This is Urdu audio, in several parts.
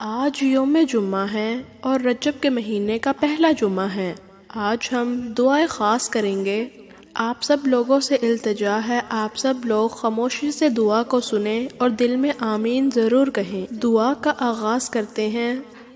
آج یوم جمعہ ہے اور رجب کے مہینے کا پہلا جمعہ ہے۔ آج ہم دعائے خاص کریں گے۔ آپ سب لوگوں سے التجا ہے، آپ سب لوگ خاموشی سے دعا کو سنیں اور دل میں آمین ضرور کہیں۔ دعا کا آغاز کرتے ہیں۔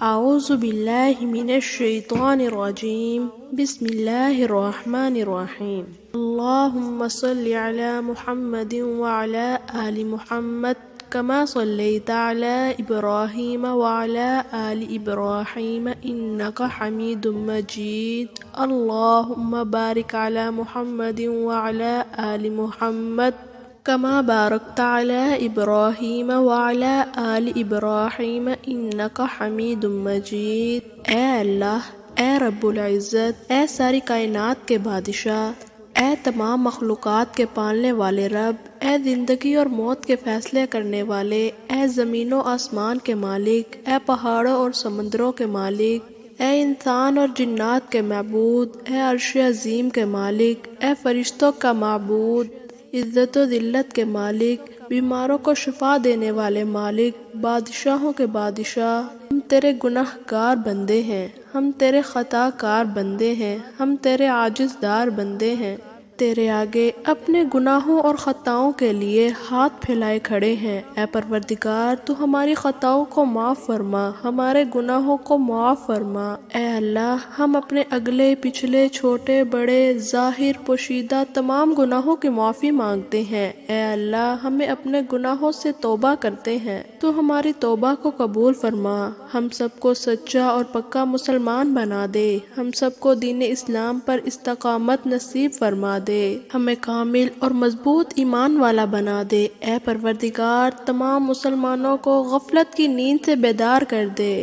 اعوذ باللہ من الشیطان الرجیم، بسم اللہ الرحمن الرحیم۔ اللہم صل علی محمد وعلی آل محمد كما صليت على إبراهيم وعلى آل إبراهيم إنك حميد مجيد اللهم بارك على محمد وعلى آل محمد كما باركت على إبراهيم وعلى آل إبراهيم إنك حميد مجيد۔ اے اللہ، اے رب العزت، اے ساری کائنات کے بادشاہ، اے تمام مخلوقات کے پالنے والے رب، اے زندگی اور موت کے فیصلے کرنے والے، اے زمین و آسمان کے مالک، اے پہاڑوں اور سمندروں کے مالک، اے انسان اور جنات کے معبود، اے عرش عظیم کے مالک، اے فرشتوں کا معبود، عزت و ذلت کے مالک، بیماروں کو شفا دینے والے مالک، بادشاہوں کے بادشاہ، ہم تیرے گناہ گار بندے ہیں، ہم تیرے خطا کار بندے ہیں، ہم تیرے عاجز دار بندے ہیں، تیرے آگے اپنے گناہوں اور خطاؤں کے لیے ہاتھ پھیلائے کھڑے ہیں۔ اے پروردگار، تو ہماری خطاؤں کو معاف فرما، ہمارے گناہوں کو معاف فرما۔ اے اللہ، ہم اپنے اگلے پچھلے چھوٹے بڑے ظاہر پوشیدہ تمام گناہوں کی معافی مانگتے ہیں۔ اے اللہ، ہمیں اپنے گناہوں سے توبہ کرتے ہیں، تو ہماری توبہ کو قبول فرما، ہم سب کو سچا اور پکا مسلمان بنا دے، ہم سب کو دین اسلام پر استقامت نصیب فرما دے، ہمیں کامل اور مضبوط ایمان والا بنا دے۔ اے پروردگار، تمام مسلمانوں کو غفلت کی نیند سے بیدار کر دے۔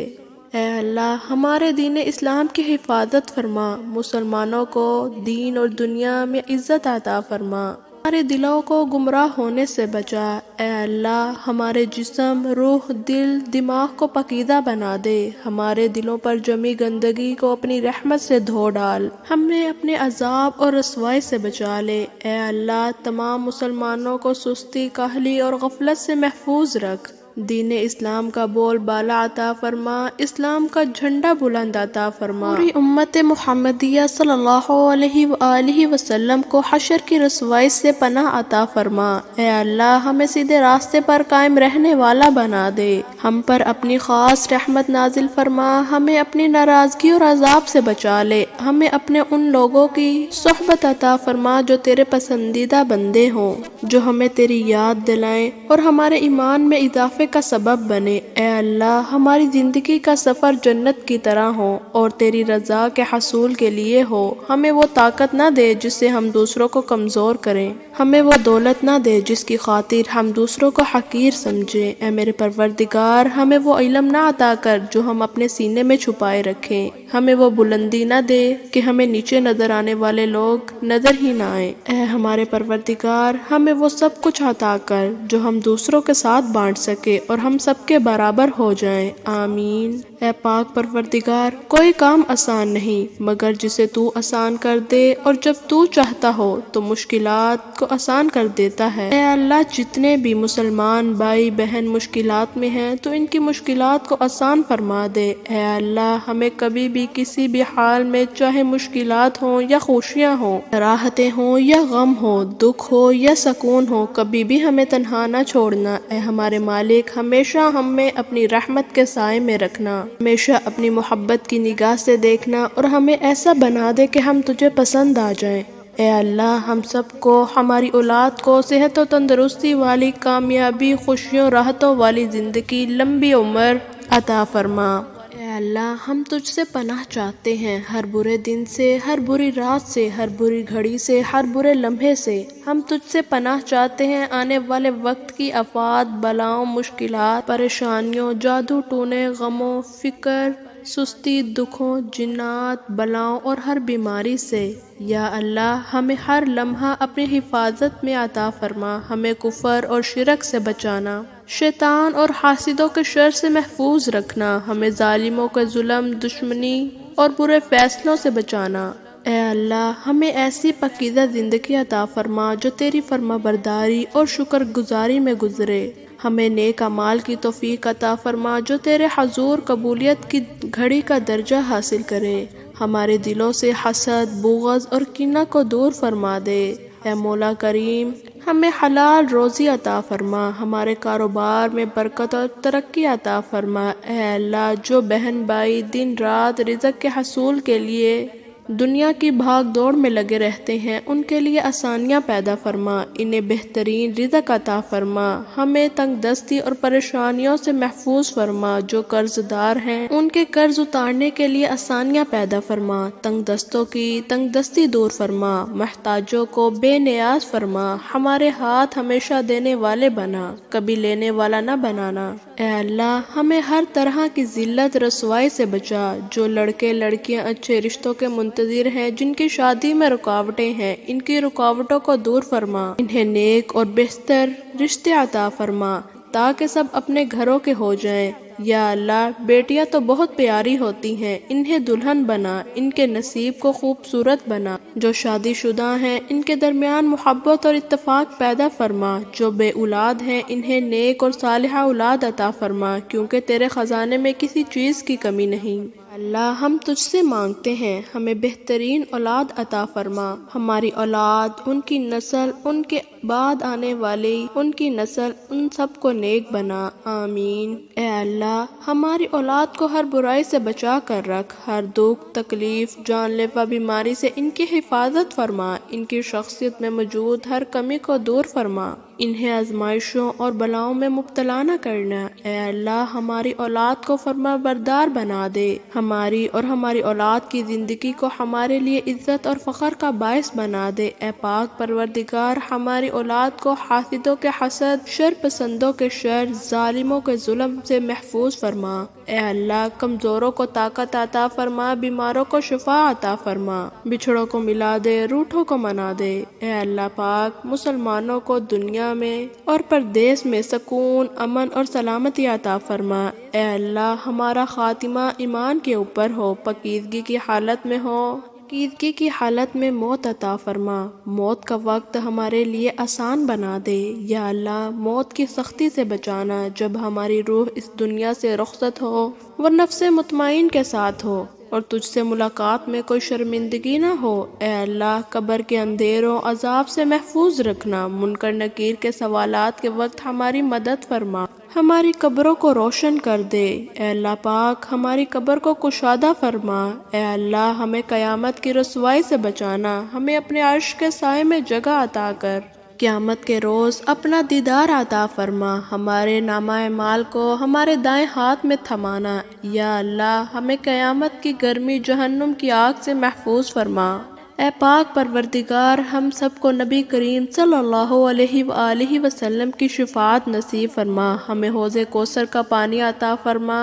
اے اللہ، ہمارے دین اسلام کی حفاظت فرما، مسلمانوں کو دین اور دنیا میں عزت عطا فرما، ہمارے دلوں کو گمراہ ہونے سے بچا۔ اے اللہ، ہمارے جسم، روح، دل، دماغ کو پاکیزہ بنا دے، ہمارے دلوں پر جمی گندگی کو اپنی رحمت سے دھو ڈال، ہمیں اپنے عذاب اور رسوائی سے بچا لے۔ اے اللہ، تمام مسلمانوں کو سستی، کاہلی اور غفلت سے محفوظ رکھ، دین اسلام کا بول بالا عطا فرما، اسلام کا جھنڈا بلند عطا فرما، پوری امت محمدیہ صلی اللہ علیہ وآلہ وسلم کو حشر کی رسوائی سے پناہ عطا فرما۔ اے اللہ، ہمیں سیدھے راستے پر قائم رہنے والا بنا دے، ہم پر اپنی خاص رحمت نازل فرما، ہمیں اپنی ناراضگی اور عذاب سے بچا لے، ہمیں اپنے ان لوگوں کی صحبت عطا فرما جو تیرے پسندیدہ بندے ہوں، جو ہمیں تیری یاد دلائیں اور ہمارے ایمان میں اضافے کا سبب بنے۔ اے اللہ، ہماری زندگی کا سفر جنت کی طرح ہو اور تیری رضا کے حصول کے لیے ہو، ہمیں وہ طاقت نہ دے جس سے ہم دوسروں کو کمزور کریں، ہمیں وہ دولت نہ دے جس کی خاطر ہم دوسروں کو حقیر سمجھیں۔ اے میرے پروردگار، ہمیں وہ علم نہ عطا کر جو ہم اپنے سینے میں چھپائے رکھیں، ہمیں وہ بلندی نہ دے کہ ہمیں نیچے نظر آنے والے لوگ نظر ہی نہ آئیں۔ اے ہمارے پروردگار، ہمیں وہ سب کچھ عطا کر جو ہم دوسروں کے ساتھ بانٹ سکے اور ہم سب کے برابر ہو جائیں، آمین۔ اے پاک پروردگار، کوئی کام آسان نہیں مگر جسے تو آسان کر دے، اور جب تو چاہتا ہو تو مشکلات کو آسان کر دیتا ہے۔ اے اللہ، جتنے بھی مسلمان بھائی بہن مشکلات میں ہیں تو ان کی مشکلات کو آسان فرما دے۔ اے اللہ، ہمیں کبھی بھی کسی بھی حال میں، چاہے مشکلات ہوں یا خوشیاں ہوں، راحتیں ہوں یا غم ہو، دکھ ہو یا سکون ہو، کبھی بھی ہمیں تنہا نہ چھوڑنا۔ اے ہمارے مالک، ہمیشہ ہمیں اپنی رحمت کے سائے میں رکھنا، ہمیشہ اپنی محبت کی نگاہ سے دیکھنا اور ہمیں ایسا بنا دے کہ ہم تجھے پسند آ جائیں۔ اے اللہ، ہم سب کو، ہماری اولاد کو صحت و تندرستی والی، کامیابی، خوشیوں، راحتوں والی زندگی، لمبی عمر عطا فرما۔ اے اللہ، ہم تجھ سے پناہ چاہتے ہیں ہر برے دن سے، ہر بری رات سے، ہر بری گھڑی سے، ہر برے لمحے سے۔ ہم تجھ سے پناہ چاہتے ہیں آنے والے وقت کی آفات، بلاؤں، مشکلات، پریشانیوں، جادو ٹونے، غموں، فکر، سستی، دکھوں، جنات، بلاؤں اور ہر بیماری سے۔ یا اللہ، ہمیں ہر لمحہ اپنی حفاظت میں عطا فرما، ہمیں کفر اور شرک سے بچانا، شیطان اور حاسدوں کے شر سے محفوظ رکھنا، ہمیں ظالموں کے ظلم، دشمنی اور برے فیصلوں سے بچانا۔ اے اللہ، ہمیں ایسی پاکیزہ زندگی عطا فرما جو تیری فرما برداری اور شکر گزاری میں گزرے، ہمیں نیک اعمال کی توفیق عطا فرما جو تیرے حضور قبولیت کی گھڑی کا درجہ حاصل کرے، ہمارے دلوں سے حسد، بغض اور کینہ کو دور فرما دے۔ اے مولا کریم، ہمیں حلال روزی عطا فرما، ہمارے کاروبار میں برکت اور ترقی عطا فرما۔ اے اللہ، جو بہن بھائی دن رات رزق کے حصول کے لیے دنیا کی بھاگ دوڑ میں لگے رہتے ہیں، ان کے لیے آسانیاں پیدا فرما، انہیں بہترین رزق عطا فرما۔ ہمیں تنگ دستی اور پریشانیوں سے محفوظ فرما، جو قرض دار ہیں ان کے قرض اتارنے کے لیے آسانیاں پیدا فرما، تنگ دستوں کی تنگ دستی دور فرما، محتاجوں کو بے نیاز فرما، ہمارے ہاتھ ہمیشہ دینے والے بنا، کبھی لینے والا نہ بنانا۔ اے اللہ، ہمیں ہر طرح کی ذلت رسوائی سے بچا، جو لڑکے لڑکیاں اچھے رشتوں کے منتظر ہیں، جن کی شادی میں رکاوٹیں ہیں، ان کی رکاوٹوں کو دور فرما، انہیں نیک اور بہتر رشتے عطا فرما تاکہ سب اپنے گھروں کے ہو جائیں۔ یا اللہ، بیٹیاں تو بہت پیاری ہوتی ہیں، انہیں دلہن بنا، ان کے نصیب کو خوبصورت بنا۔ جو شادی شدہ ہیں ان کے درمیان محبت اور اتفاق پیدا فرما، جو بے اولاد ہیں انہیں نیک اور صالحہ اولاد عطا فرما، کیونکہ تیرے خزانے میں کسی چیز کی کمی نہیں۔ اللہ، ہم تجھ سے مانگتے ہیں، ہمیں بہترین اولاد عطا فرما، ہماری اولاد، ان کی نسل، ان کے بعد آنے والی ان کی نسل، ان سب کو نیک بنا، آمین۔ اے اللہ، ہماری اولاد کو ہر برائی سے بچا کر رکھ، ہر دکھ، تکلیف، جان لیوا بیماری سے ان کی حفاظت فرما، ان کی شخصیت میں موجود ہر کمی کو دور فرما، انہیں آزمائشوں اور بلاؤں میں مبتلا نہ کرنا۔ اے اللہ، ہماری اولاد کو فرما بردار بنا دے، ہماری اور ہماری اولاد کی زندگی کو ہمارے لیے عزت اور فخر کا باعث بنا دے۔ اے پاک پروردگار، ہماری اولاد کو حاسدوں کے حسد، شر پسندوں کے شر، ظالموں کے ظلم سے محفوظ فرما۔ اے اللہ، کمزوروں کو طاقت عطا فرما، بیماروں کو شفا عطا فرما، بچھڑوں کو ملا دے، روٹھوں کو منا دے۔ اے اللہ پاک، مسلمانوں کو دنیا میں اور پردیس میں سکون، امن اور سلامتی عطا فرما۔ اے اللہ، ہمارا خاتمہ ایمان کے اوپر ہو، پاکیزگی کی حالت میں ہو، پاکیزگی کی حالت میں موت عطا فرما، موت کا وقت ہمارے لیے آسان بنا دے۔ یا اللہ، موت کی سختی سے بچانا جب ہماری روح اس دنیا سے رخصت ہو، وہ نفس مطمئن کے ساتھ ہو اور تجھ سے ملاقات میں کوئی شرمندگی نہ ہو۔ اے اللہ، قبر کے اندھیروں عذاب سے محفوظ رکھنا، منکر نکیر کے سوالات کے وقت ہماری مدد فرما، ہماری قبروں کو روشن کر دے۔ اے اللہ پاک، ہماری قبر کو کشادہ فرما۔ اے اللہ، ہمیں قیامت کی رسوائی سے بچانا، ہمیں اپنے عرش کے سائے میں جگہ عطا کر قیامت کے روز اپنا دیدار عطا فرما، ہمارے نامہ اعمال کو ہمارے دائیں ہاتھ میں تھمانا۔ یا اللہ، ہمیں قیامت کی گرمی جہنم کی آگ سے محفوظ فرما۔ اے پاک پروردگار، ہم سب کو نبی کریم صلی اللہ علیہ وآلہ وسلم کی شفاعت نصیب فرما، ہمیں حوض کوثر کا پانی عطا فرما،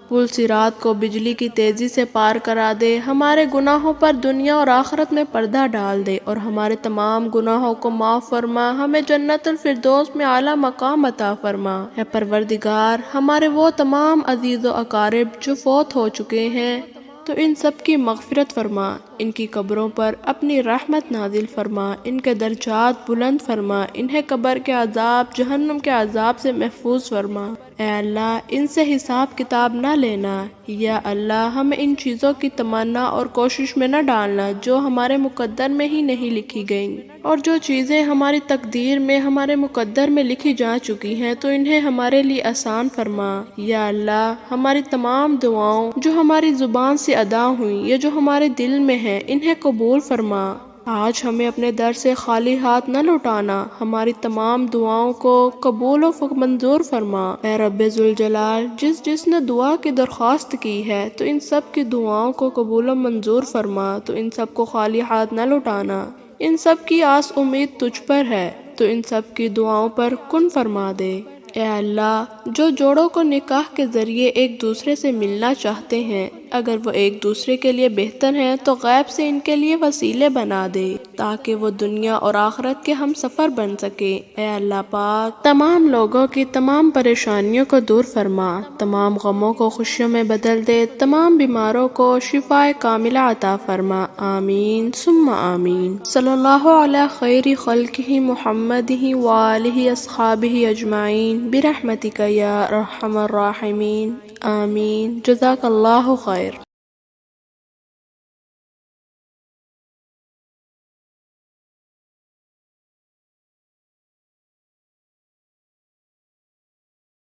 پل صراط کو بجلی کی تیزی سے پار کرا دے، ہمارے گناہوں پر دنیا اور آخرت میں پردہ ڈال دے اور ہمارے تمام گناہوں کو معاف فرما، ہمیں جنت الفردوس میں اعلیٰ مقام عطا فرما۔ اے پروردگار، ہمارے وہ تمام عزیز و اقارب جو فوت ہو چکے ہیں تو ان سب کی مغفرت فرما، ان کی قبروں پر اپنی رحمت نازل فرما، ان کے درجات بلند فرما، انہیں قبر کے عذاب، جہنم کے عذاب سے محفوظ فرما۔ اے اللہ، ان سے حساب کتاب نہ لینا۔ یا اللہ، ہمیں ان چیزوں کی تمنا اور کوشش میں نہ ڈالنا جو ہمارے مقدر میں ہی نہیں لکھی گئیں، اور جو چیزیں ہماری تقدیر میں، ہمارے مقدر میں لکھی جا چکی ہیں تو انہیں ہمارے لیے آسان فرما۔ یا اللہ، ہماری تمام دعاؤں جو ہماری زبان سے ادا ہوئیں یا جو ہمارے دل میں ہیں، انہیں قبول فرما۔ آج ہمیں اپنے در سے خالی ہاتھ نہ لوٹانا، ہماری تمام دعاؤں کو قبول و منظور فرما۔ اے رب ذوالجلال، جس نے دعا کی درخواست کی ہے تو ان سب کی دعاؤں کو قبول و منظور فرما، تو ان سب کو خالی ہاتھ نہ لوٹانا، ان سب کی آس امید تجھ پر ہے تو ان سب کی دعاؤں پر کن فرما دے۔ اے اللہ، جو جوڑوں کو نکاح کے ذریعے ایک دوسرے سے ملنا چاہتے ہیں اگر وہ ایک دوسرے کے لیے بہتر ہیں تو غیب سے ان کے لیے وسیلے بنا دے تاکہ وہ دنیا اور آخرت کے ہم سفر بن سکے۔ اے اللہ پاک تمام لوگوں کی تمام پریشانیوں کو دور فرما، تمام غموں کو خوشیوں میں بدل دے، تمام بیماروں کو شفائے کاملہ عطا فرما، آمین ثم آمین۔ صلی اللہ علی خیر خلقہ محمد وآلہ اصحابہ اجمعین برحمتک یا ارحم الراحمین، آمین۔ جزاک اللہ خیر۔